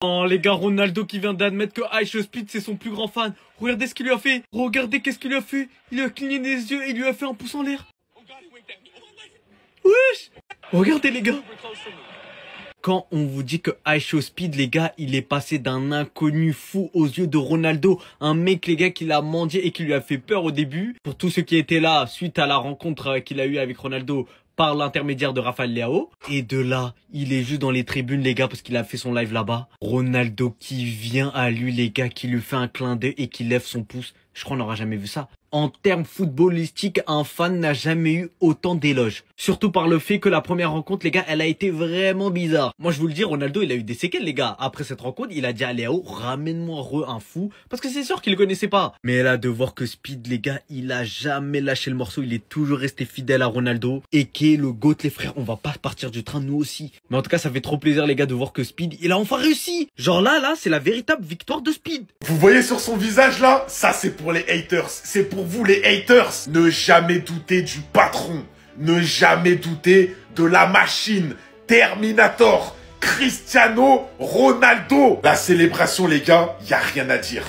Oh les gars, Ronaldo qui vient d'admettre que Aisho Speed c'est son plus grand fan. Regardez ce qu'il lui a fait. Regardez qu'est-ce qu'il lui a fait. Il a cligné des yeux et il lui a fait un pouce en l'air. Wesh. Regardez les gars. Quand on vous dit que Aisho Speed, les gars, il est passé d'un inconnu fou aux yeux de Ronaldo. Un mec, les gars, qui l'a mendié et qui lui a fait peur au début. Pour tous ceux qui étaient là, suite à la rencontre qu'il a eue avec Ronaldo par l'intermédiaire de Rafael Leao. Et de là, il est juste dans les tribunes, les gars, parce qu'il a fait son live là-bas. Ronaldo qui vient à lui, les gars, qui lui fait un clin d'œil et qui lève son pouce. Je crois qu'on n'aura jamais vu ça. En termes footballistiques, un fan n'a jamais eu autant d'éloges. Surtout par le fait que la première rencontre, les gars, elle a été vraiment bizarre. Moi, je vous le dis, Ronaldo, il a eu des séquelles, les gars. Après cette rencontre, il a dit à Léo, ramène-moi un fou. Parce que c'est sûr qu'il le connaissait pas. Mais là, de voir que Speed, les gars, il a jamais lâché le morceau. Il est toujours resté fidèle à Ronaldo. Et qui est le GOAT, les frères. On va pas partir du train, nous aussi. Mais en tout cas, ça fait trop plaisir, les gars, de voir que Speed, il a enfin réussi. Genre là, c'est la véritable victoire de Speed. Vous voyez sur son visage là, ça c'est pour les haters, c'est pour vous les haters. Ne jamais douter du patron, ne jamais douter de la machine, Terminator, Cristiano Ronaldo. La célébration les gars, y a rien à dire.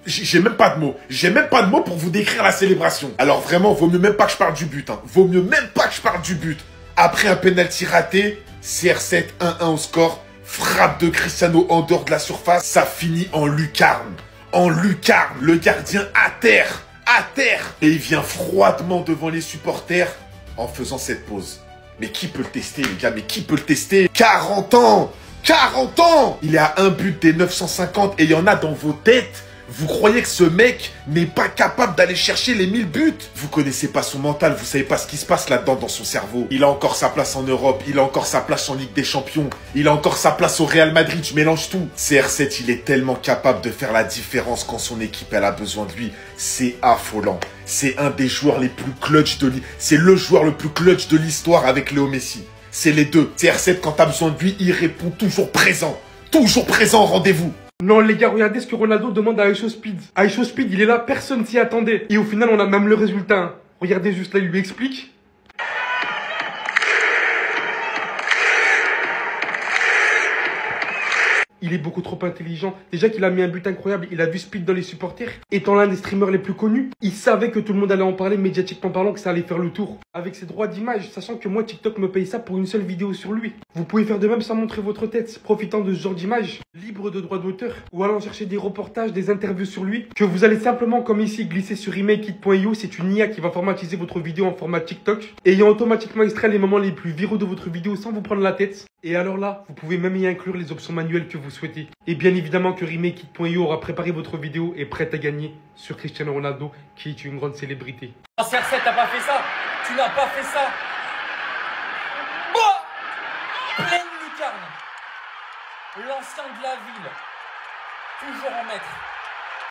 J'ai même pas de mots, j'ai même pas de mots pour vous décrire la célébration. Alors vraiment, vaut mieux même pas que je parle du but, hein. Vaut mieux même pas que je parle du but. Après un penalty raté, CR7 1-1 au score. Frappe de Cristiano en dehors de la surface, ça finit en lucarne. En lucarne, le gardien à terre. Et il vient froidement devant les supporters en faisant cette pause. Mais qui peut le tester les gars, mais qui peut le tester? 40 ans. Il est à un but des 950 et il y en a dans vos têtes. Vous croyez que ce mec n'est pas capable d'aller chercher les 1000 buts? Vous connaissez pas son mental, vous savez pas ce qui se passe là-dedans dans son cerveau. Il a encore sa place en Europe, il a encore sa place en Ligue des Champions, il a encore sa place au Real Madrid, je mélange tout. CR7, il est tellement capable de faire la différence quand son équipe elle a besoin de lui. C'est affolant. C'est un des joueurs les plus clutch de l'histoire. C'est le joueur le plus clutch de l'histoire avec Léo Messi. C'est les deux. CR7, quand t'as besoin de lui, il répond toujours présent. Toujours présent au rendez-vous. Non les gars, regardez ce que Ronaldo demande à Aisho Speed. Aisho Speed, il est là, personne s'y attendait. Et au final, on a même le résultat, hein. Regardez juste là, il lui explique. Il est beaucoup trop intelligent. Déjà qu'il a mis un but incroyable, il a vu Speed dans les supporters. Étant l'un des streamers les plus connus, il savait que tout le monde allait en parler, médiatiquement parlant, que ça allait faire le tour. Avec ses droits d'image, sachant que moi, TikTok me paye ça pour une seule vidéo sur lui. Vous pouvez faire de même sans montrer votre tête, profitant de ce genre d'image, libre de droits d'auteur, ou allant chercher des reportages, des interviews sur lui, que vous allez simplement, comme ici, glisser sur remakeit.io. C'est une IA qui va formatiser votre vidéo en format TikTok, ayant automatiquement extrait les moments les plus viraux de votre vidéo sans vous prendre la tête. Et alors là, vous pouvez même y inclure les options manuelles que vous souhaitez. Et bien évidemment que remakeit.io aura préparé votre vidéo et prête à gagner sur Cristiano Ronaldo, qui est une grande célébrité. CR7, t'as pas fait ça. Tu n'as pas fait ça. Pleine lucarne. L'ancien de la ville. Toujours en maître.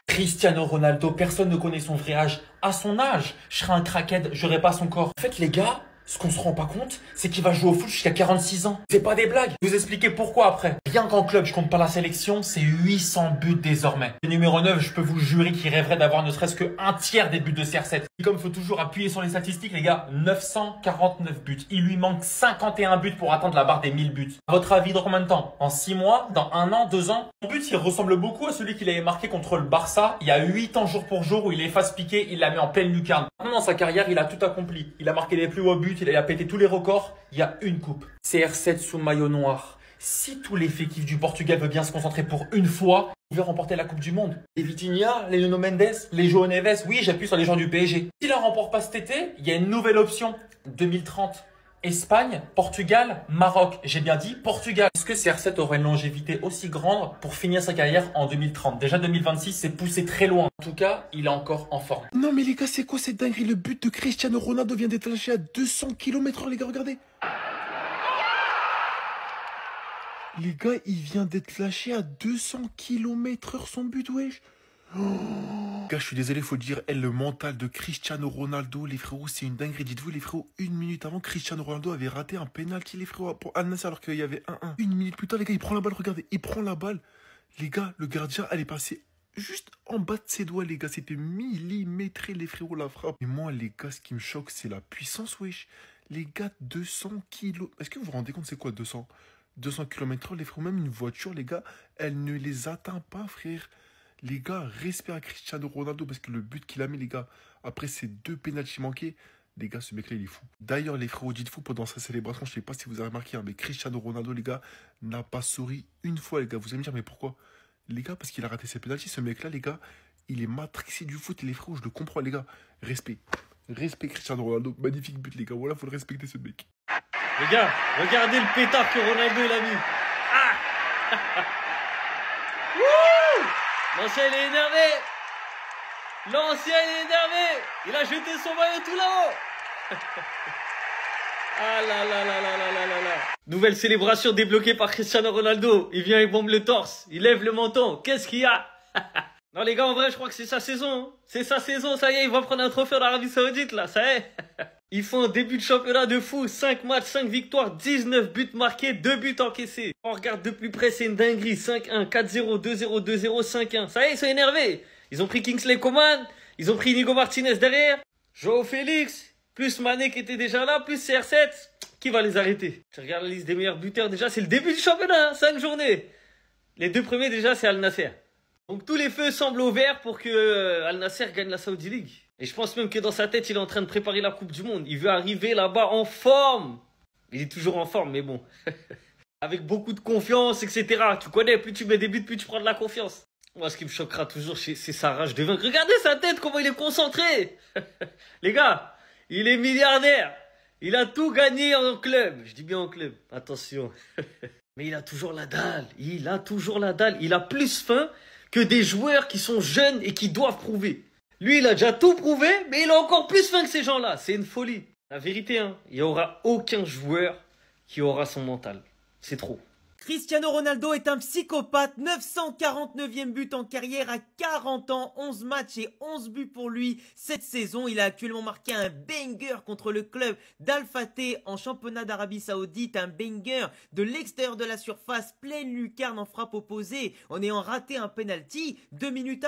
Cristiano Ronaldo, personne ne connaît son vrai âge. À son âge, je serais un crackhead, j'aurais pas son corps. En fait, les gars, ce qu'on se rend pas compte, c'est qu'il va jouer au foot jusqu'à 46 ans. C'est pas des blagues. Je vais vous expliquer pourquoi après. Rien qu'en club, je compte pas la sélection, c'est 800 buts désormais. Le numéro 9, je peux vous jurer qu'il rêverait d'avoir ne serait-ce que un tiers des buts de CR7. Et comme il faut toujours appuyer sur les statistiques, les gars, 949 buts. Il lui manque 51 buts pour atteindre la barre des 1000 buts. À votre avis, dans combien de temps? En 6 mois? Dans 1 an? 2 ans? Son but, il ressemble beaucoup à celui qu'il avait marqué contre le Barça il y a 8 ans jour pour jour où il efface Piqué, il la met en pleine lucarne. Maintenant, dans sa carrière, il a tout accompli. Il a marqué les plus hauts buts, il a pété tous les records. Il y a une coupe. CR7 sous maillot noir. Si tout l'effectif du Portugal veut bien se concentrer pour une fois, il veut remporter la Coupe du Monde. Les Vitinha, les Nuno Mendes, les João Neves, oui, j'appuie sur les gens du PSG. S'il ne remporte pas cet été, il y a une nouvelle option. 2030. Espagne, Portugal, Maroc. J'ai bien dit Portugal. Est-ce que CR7 aura une longévité aussi grande pour finir sa carrière en 2030? Déjà 2026, c'est poussé très loin. En tout cas, il est encore en forme. Non mais les gars, c'est quoi cette dinguerie? Le but de Cristiano Ronaldo vient d'être lâché à 200 km/h, les gars, regardez. Les gars, il vient d'être lâché à 200 km/h son but, wesh. Gars, je suis désolé, faut dire, le mental de Cristiano Ronaldo, les frérots, c'est une dinguerie. Dites-vous, les frérots, une minute avant, Cristiano Ronaldo avait raté un penalty, les frérots, pour Al Nassr, alors qu'il y avait 1-1. Une minute plus tard, les gars, il prend la balle, regardez, il prend la balle. Les gars, le gardien, elle est passée juste en bas de ses doigts, les gars. C'était millimétré, les frérots, la frappe. Et moi, les gars, ce qui me choque, c'est la puissance, wesh. Les gars, 200 kilos. Est-ce que vous vous rendez compte, c'est quoi 200? 200 km/h, les frères, même une voiture, les gars, elle ne les atteint pas, frère. Les gars, respect à Cristiano Ronaldo parce que le but qu'il a mis, les gars, après ces 2 pénaltys manqués, les gars, ce mec-là, il est fou. D'ailleurs, les frérots dites fou pendant sa célébration, je ne sais pas si vous avez remarqué, hein, mais Cristiano Ronaldo, les gars, n'a pas souri une fois, les gars. Vous allez me dire, mais pourquoi? Les gars, parce qu'il a raté ses pénaltys. Ce mec-là, les gars, il est matrixé du foot, les frérots, je le comprends, les gars. Respect. Respect Cristiano Ronaldo. Magnifique but, les gars. Voilà, faut le respecter, ce mec. Les gars, regardez le pétard que Ronaldo il a mis. Ah L'ancien il est énervé. L'ancien il est énervé. Il a jeté son maillot tout là-haut. Ah là là là là là là là là. Nouvelle célébration débloquée par Cristiano Ronaldo. Il vient, il bombe le torse. Il lève le menton. Qu'est-ce qu'il y a? Non les gars, en vrai, je crois que c'est sa saison. C'est sa saison, ça y est, il va prendre un trophée en Arabie Saoudite là, ça y est. Ils font un début de championnat de fou. 5 matchs, 5 victoires, 19 buts marqués, 2 buts encaissés. On regarde de plus près, c'est une dinguerie. 5-1, 4-0, 2-0, 2-0, 5-1. Ça y est, ils sont énervés. Ils ont pris Kingsley Coman. Ils ont pris Inigo Martinez derrière. Joao Félix. Plus Mané qui était déjà là, plus CR7. Qui va les arrêter? Je regarde la liste des meilleurs buteurs déjà. C'est le début du championnat, hein, 5 journées. Les 2 premiers déjà, c'est Al Nasser. Donc tous les feux semblent au vert pour que Al Nasser gagne la Saudi League. Et je pense même que dans sa tête, il est en train de préparer la Coupe du Monde. Il veut arriver là-bas en forme. Il est toujours en forme, mais bon. Avec beaucoup de confiance, etc. Tu connais, plus tu mets des buts, plus tu prends de la confiance. Moi, ce qui me choquera toujours, c'est sa rage de vaincre. Regardez sa tête, comment il est concentré. Les gars, il est milliardaire. Il a tout gagné en club. Je dis bien en club. Attention. Mais il a toujours la dalle. Il a toujours la dalle. Il a plus faim que des joueurs qui sont jeunes et qui doivent prouver. Lui, il a déjà tout prouvé, mais il a encore plus faim que ces gens-là. C'est une folie. La vérité, hein, il n'y aura aucun joueur qui aura son mental. C'est trop. Cristiano Ronaldo est un psychopathe, 949e but en carrière à 40 ans, 11 matchs et 11 buts pour lui. Cette saison, il a actuellement marqué un banger contre le club d'Al Fateh en championnat d'Arabie Saoudite, un banger de l'extérieur de la surface, pleine lucarne en frappe opposée, en ayant raté un penalty 2 minutes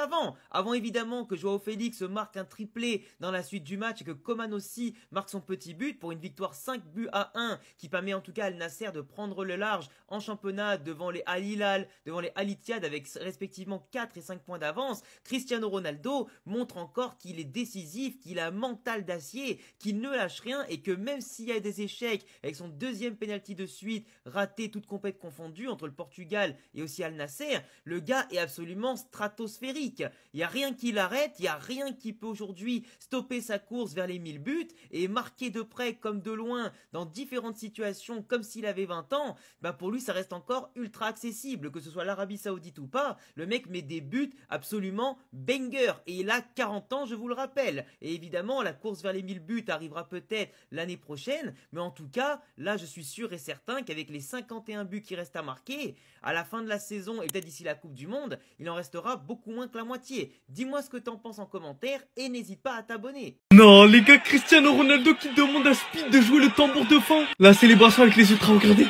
avant évidemment que Joao Félix marque un triplé dans la suite du match et que Coman aussi marque son petit but pour une victoire 5-1 qui permet en tout cas à Al Nasser de prendre le large en championnat devant les Al Hilal, devant les Al Ittihad avec respectivement 4 et 5 points d'avance. Cristiano Ronaldo montre encore qu'il est décisif, qu'il a un mental d'acier, qu'il ne lâche rien et que même s'il y a des échecs avec son 2e penalty de suite, raté toute compète confondue entre le Portugal et aussi Al Nasser, le gars est absolument stratosphérique. Il n'y a rien qui l'arrête, il n'y a rien qui peut aujourd'hui stopper sa course vers les 1000 buts et marquer de près comme de loin dans différentes situations comme s'il avait 20 ans, bah pour lui ça reste encore ultra accessible, que ce soit l'Arabie Saoudite ou pas. Le mec met des buts absolument banger et il a 40 ans, je vous le rappelle. Et évidemment, la course vers les 1000 buts arrivera peut-être l'année prochaine, mais en tout cas, là je suis sûr et certain qu'avec les 51 buts qui restent à marquer, à la fin de la saison et peut-être d'ici la Coupe du Monde, il en restera beaucoup moins que la moitié. Dis-moi ce que t'en penses en commentaire et n'hésite pas à t'abonner. Non, les gars, Cristiano Ronaldo qui demande à Speed de jouer le tambour de fin. La célébration avec les ultras, regardez.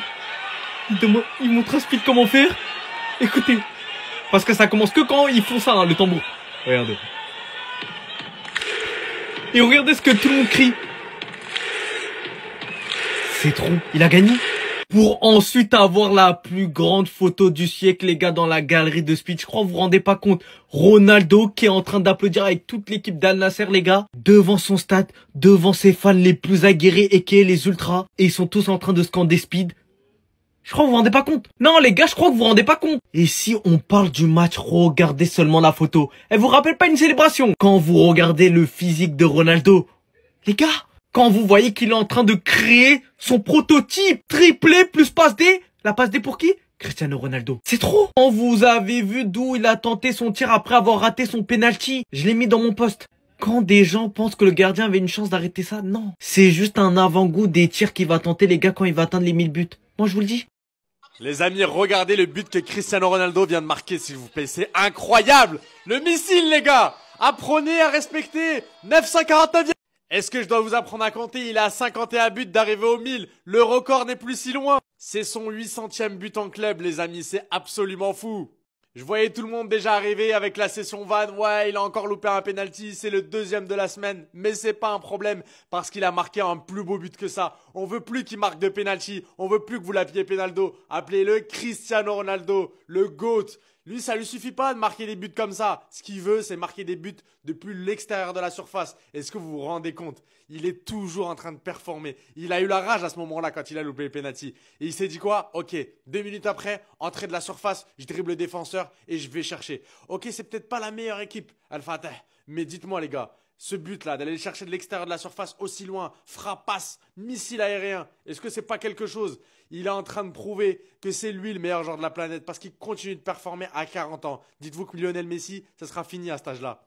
Il montre à Speed comment faire. Écoutez. Parce que ça commence que quand ils font ça, hein, le tambour. Regardez. Et regardez ce que tout le monde crie. C'est trop. Il a gagné. Pour ensuite avoir la plus grande photo du siècle, les gars, dans la galerie de Speed. Je crois que vous vous rendez pas compte. Ronaldo qui est en train d'applaudir avec toute l'équipe d'Al Nasser, les gars. Devant son stade, devant ses fans les plus aguerris et qui est les ultras. Et ils sont tous en train de scander Speed. Je crois que vous vous rendez pas compte. Non, les gars, je crois que vous vous rendez pas compte. Et si on parle du match, regardez seulement la photo. Elle vous rappelle pas une célébration? Quand vous regardez le physique de Ronaldo, les gars, quand vous voyez qu'il est en train de créer son prototype, triplé plus passe D, la passe D pour qui? Cristiano Ronaldo. C'est trop. Quand vous avez vu d'où il a tenté son tir après avoir raté son penalty, je l'ai mis dans mon post. Quand des gens pensent que le gardien avait une chance d'arrêter ça, non. C'est juste un avant-goût des tirs qu'il va tenter, les gars, quand il va atteindre les 1000 buts. Moi, je vous le dis. Les amis, regardez le but que Cristiano Ronaldo vient de marquer, s'il vous plaît. C'est incroyable. Le missile, les gars. Apprenez à respecter. 949e. Est-ce que je dois vous apprendre à compter? Il a 51 buts d'arriver au 1000. Le record n'est plus si loin. C'est son 800e but en club, les amis. C'est absolument fou. Je voyais tout le monde déjà arriver avec la session van. Ouais, il a encore loupé un penalty. C'est le deuxième de la semaine. Mais c'est pas un problème parce qu'il a marqué un plus beau but que ça. On veut plus qu'il marque de penalty. On veut plus que vous l'appeliez Penaldo. Appelez-le Cristiano Ronaldo, le GOAT. Lui, ça lui suffit pas de marquer des buts comme ça. Ce qu'il veut, c'est marquer des buts depuis l'extérieur de la surface. Est-ce que vous vous rendez compte? Il est toujours en train de performer. Il a eu la rage à ce moment-là quand il a loupé le penalty. Et il s'est dit quoi? Ok, 2 minutes après, entrée de la surface, je dribble le défenseur et je vais chercher. Ok, c'est peut-être pas la meilleure équipe, Al Fateh. Mais dites-moi les gars, ce but-là, d'aller le chercher de l'extérieur de la surface aussi loin, frappe, passe, missile aérien, est-ce que c'est pas quelque chose? Il est en train de prouver que c'est lui le meilleur joueur de la planète parce qu'il continue de performer à 40 ans. Dites-vous que Lionel Messi, ça sera fini à cet âge-là.